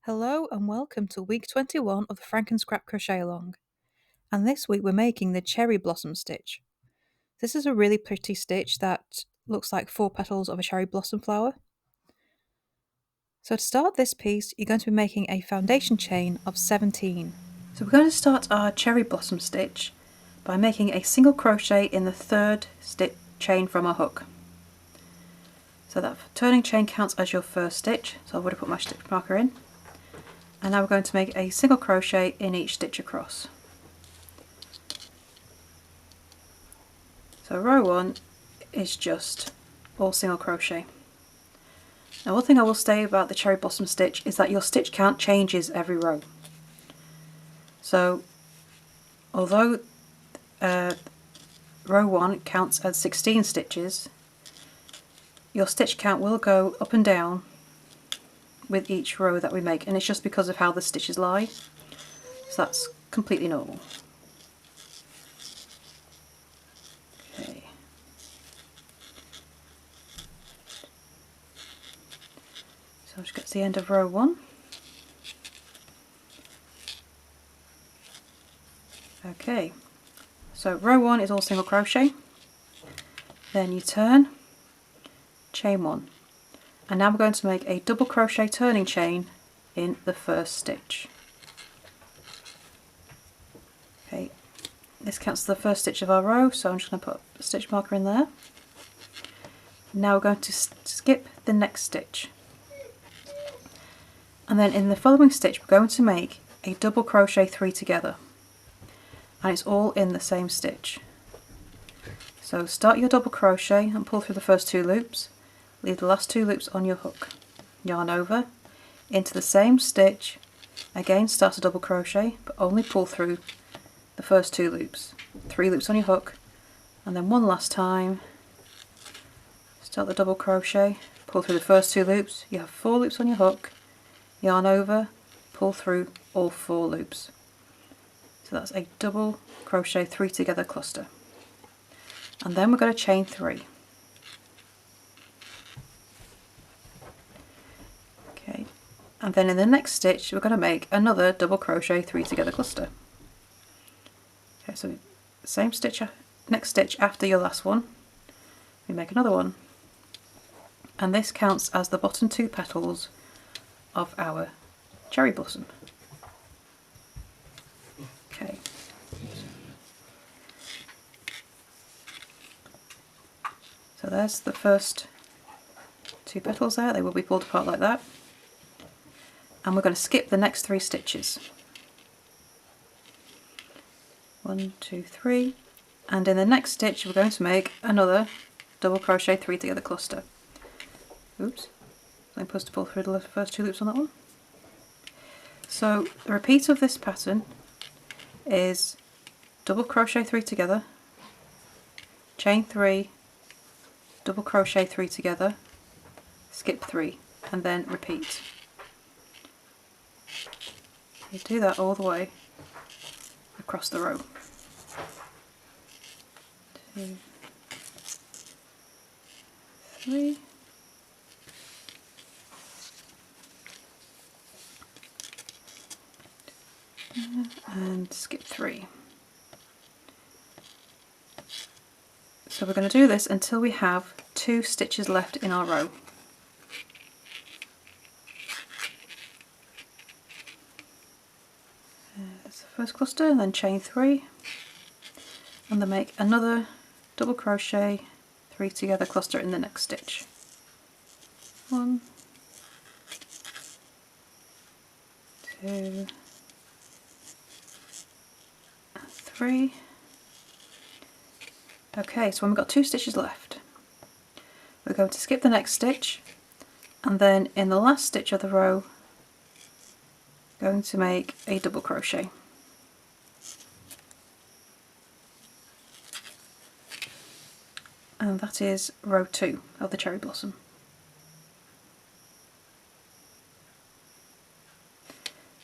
Hello and welcome to week 21 of the FrankenScrap Crochet Along. And this week we're making the cherry blossom stitch. This is a really pretty stitch that looks like 4 petals of a cherry blossom flower. So to start this piece, you're going to be making a foundation chain of 17. So we're going to start our cherry blossom stitch by making a single crochet in the 3rd chain from our hook. So that turning chain counts as your first stitch, so I've already put my stitch marker in. And now we're going to make a single crochet in each stitch across. So row 1 is just all single crochet. Now one thing I will say about the cherry blossom stitch is that your stitch count changes every row. So although row 1 counts as 16 stitches, your stitch count will go up and down with each row that we make, and it's just because of how the stitches lie, so that's completely normal. Okay. So I'll just get to the end of row 1. Okay, so row 1 is all single crochet, then you turn, chain 1. And now we're going to make a double crochet turning chain in the first stitch. Okay, this counts as the first stitch of our row, so I'm just going to put a stitch marker in there. Now we're going to skip the next stitch. And then in the following stitch we're going to make a double crochet 3 together. And it's all in the same stitch. So start your double crochet and pull through the first 2 loops. Leave the last 2 loops on your hook. Yarn over into the same stitch, again start a double crochet but only pull through the first 2 loops. 3 loops on your hook, and then one last time start the double crochet, pull through the first 2 loops. You have 4 loops on your hook, yarn over, pull through all 4 loops. So that's a double crochet 3 together cluster. And then we're going to chain 3. And then in the next stitch we're going to make another double crochet 3 together cluster. Okay, so same stitch, next stitch after your last one, we make another one. And this counts as the bottom 2 petals of our cherry blossom. Okay. So there's the first 2 petals there, they will be pulled apart like that. And we're going to skip the next 3 stitches. 1, 2, 3, and in the next stitch we're going to make another double crochet 3 together cluster. Oops, I'm supposed to pull through the first 2 loops on that one. So the repeat of this pattern is double crochet 3 together, chain 3, double crochet 3 together, skip 3, and then repeat. You do that all the way across the row. 2, 3. And skip 3. So we're going to do this until we have 2 stitches left in our row. That's the first cluster, and then chain 3, and then make another double crochet 3 together cluster in the next stitch. 1, 2, 3. Okay, so when we've got 2 stitches left, we're going to skip the next stitch, and then in the last stitch of the row going to make a double crochet. And that is row 2 of the cherry blossom.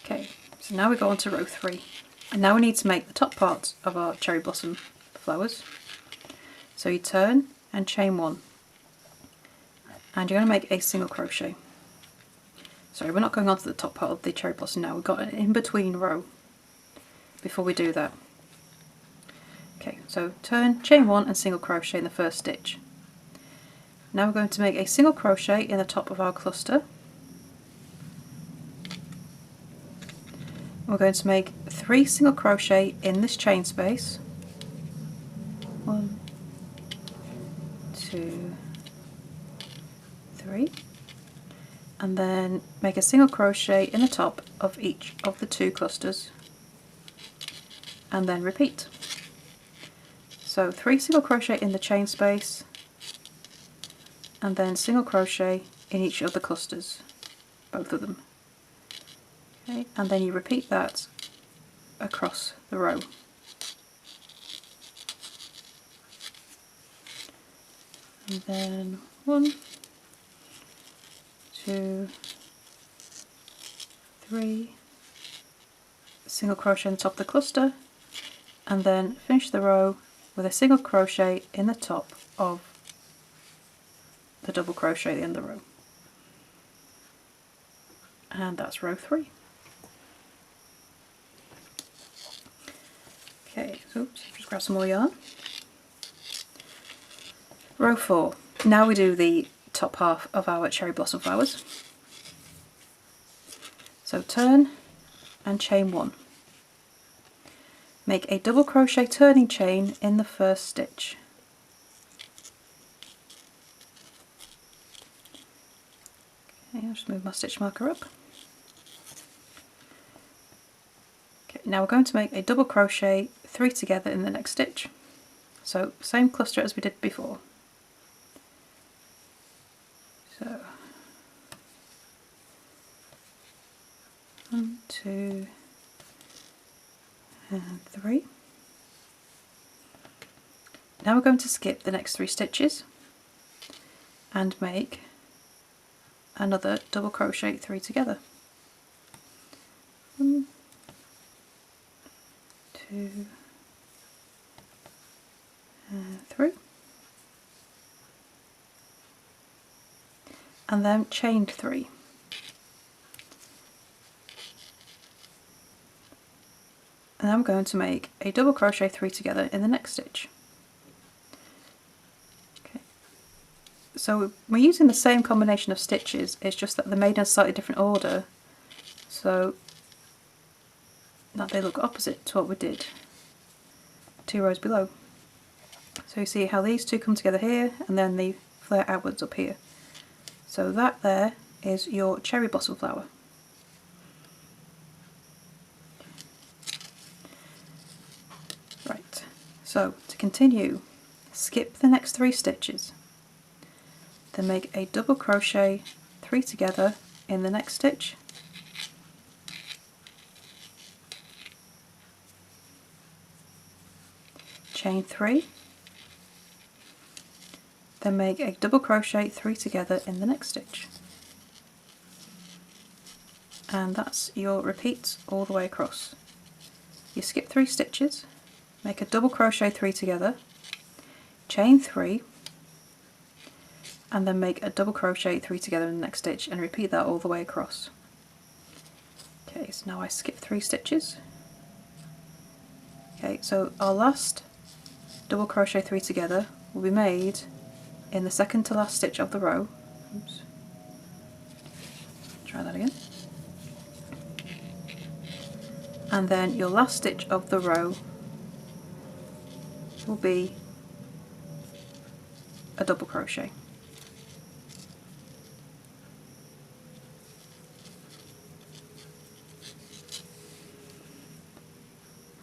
Okay, so now we go on to row 3, and now we need to make the top part of our cherry blossom flowers. So you turn and chain 1, and you're going to make a single crochet. Sorry, we're not going on to the top part of the cherry blossom now. We've got an in-between row before we do that. Okay, so turn, chain 1 and single crochet in the first stitch. Now we're going to make a single crochet in the top of our cluster. We're going to make 3 single crochet in this chain space. 1, 2, 3. And then make a single crochet in the top of each of the 2 clusters. And then repeat. So 3 single crochet in the chain space, and then single crochet in each of the clusters, both of them. Okay, and then you repeat that across the row. And then 1, 2, 3, single crochet in the top of the cluster, and then finish the row with a single crochet in the top of the double crochet at the end of the row. And that's row 3. Okay, oops, just grab some more yarn. Row 4. Now we do the top half of our cherry blossom flowers. So turn and chain 1. Make a double crochet turning chain in the first stitch. Okay, I'll just move my stitch marker up. Okay, now we're going to make a double crochet 3 together in the next stitch. So same cluster as we did before. So 1, 2, and 3. Now we're going to skip the next 3 stitches and make another double crochet 3 together. 1, 2, and 3. And then chain 3. And I'm going to make a double crochet 3 together in the next stitch. Okay. So we're using the same combination of stitches, it's just that they're made in a slightly different order, so that they look opposite to what we did 2 rows below. So you see how these 2 come together here, and then they flare outwards up here. So that there is your cherry blossom flower. Right, so to continue, skip the next 3 stitches, then make a double crochet 3 together in the next stitch, chain 3, then make a double crochet 3 together in the next stitch, and that's your repeats all the way across. You skip 3 stitches, make a double crochet 3 together, chain 3, and then make a double crochet 3 together in the next stitch, and repeat that all the way across. Okay, so now I skip 3 stitches. Okay, so our last double crochet 3 together will be made in the second to last stitch of the row. Oops. Try that again. And then your last stitch of the row will be a double crochet.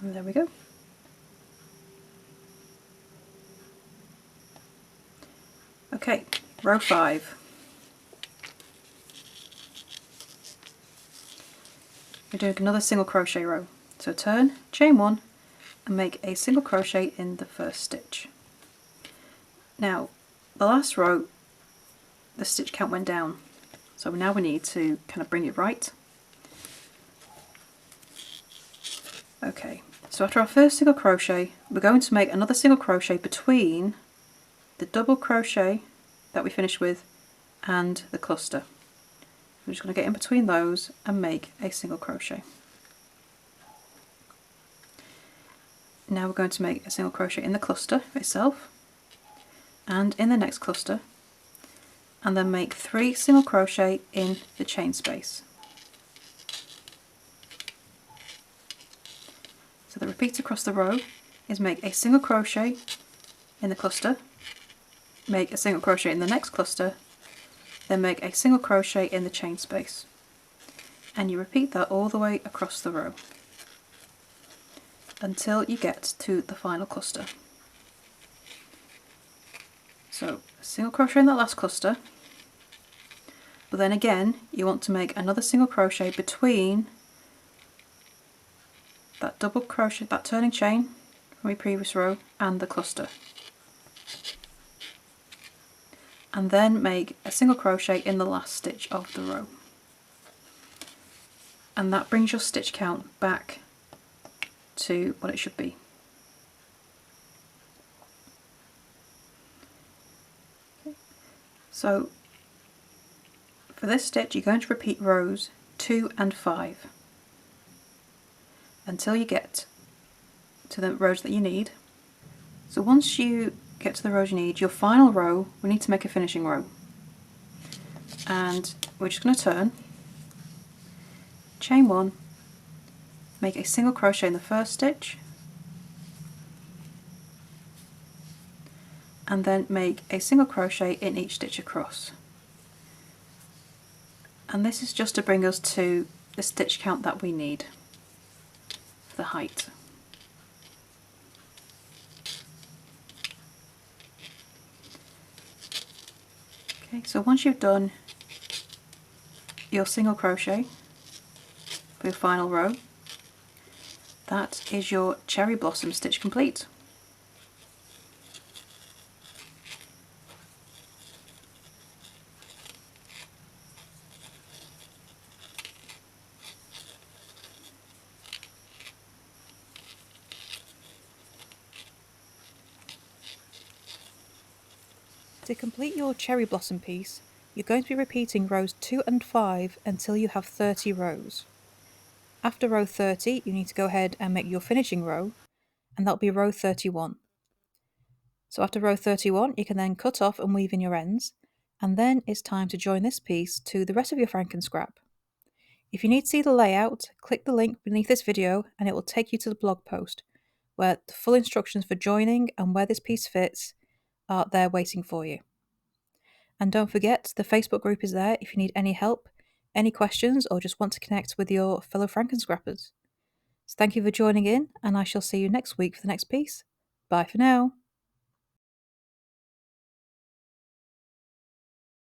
And there we go. Okay, row 5. We're doing another single crochet row. So turn, chain 1, and make a single crochet in the first stitch. Now, the last row, the stitch count went down, so now we need to kind of bring it right. Okay, so after our first single crochet, we're going to make another single crochet between the double crochet that we finished with and the cluster. We're just going to get in between those and make a single crochet. Now we're going to make a single crochet in the cluster itself and in the next cluster, and then make 3 single crochet in the chain space. So the repeat across the row is make a single crochet in the cluster, make a single crochet in the next cluster, then make a single crochet in the chain space. And you repeat that all the way across the row until you get to the final cluster. So a single crochet in that last cluster, but then again you want to make another single crochet between that double crochet, that turning chain from your previous row and the cluster, and then make a single crochet in the last stitch of the row, and that brings your stitch count back to what it should be. Okay. So for this stitch you're going to repeat rows 2 and 5 until you get to the rows that you need. So once you get to the rows you need, your final row, we need to make a finishing row. And we're just going to turn, chain 1, make a single crochet in the first stitch, and then make a single crochet in each stitch across. And this is just to bring us to the stitch count that we need for the height. Okay, so once you've done your single crochet for your final row, that is your cherry blossom stitch complete. To complete your cherry blossom piece, you're going to be repeating rows 2 and 5 until you have 30 rows. After row 30, you need to go ahead and make your finishing row, and that'll be row 31. So after row 31, you can then cut off and weave in your ends, and then it's time to join this piece to the rest of your FrankenScrap. If you need to see the layout, click the link beneath this video and it will take you to the blog post, where the full instructions for joining and where this piece fits are there waiting for you. And don't forget, the Facebook group is there if you need any help, any questions, or just want to connect with your fellow FrankenScrappers. So thank you for joining in, and I shall see you next week for the next piece. Bye for now.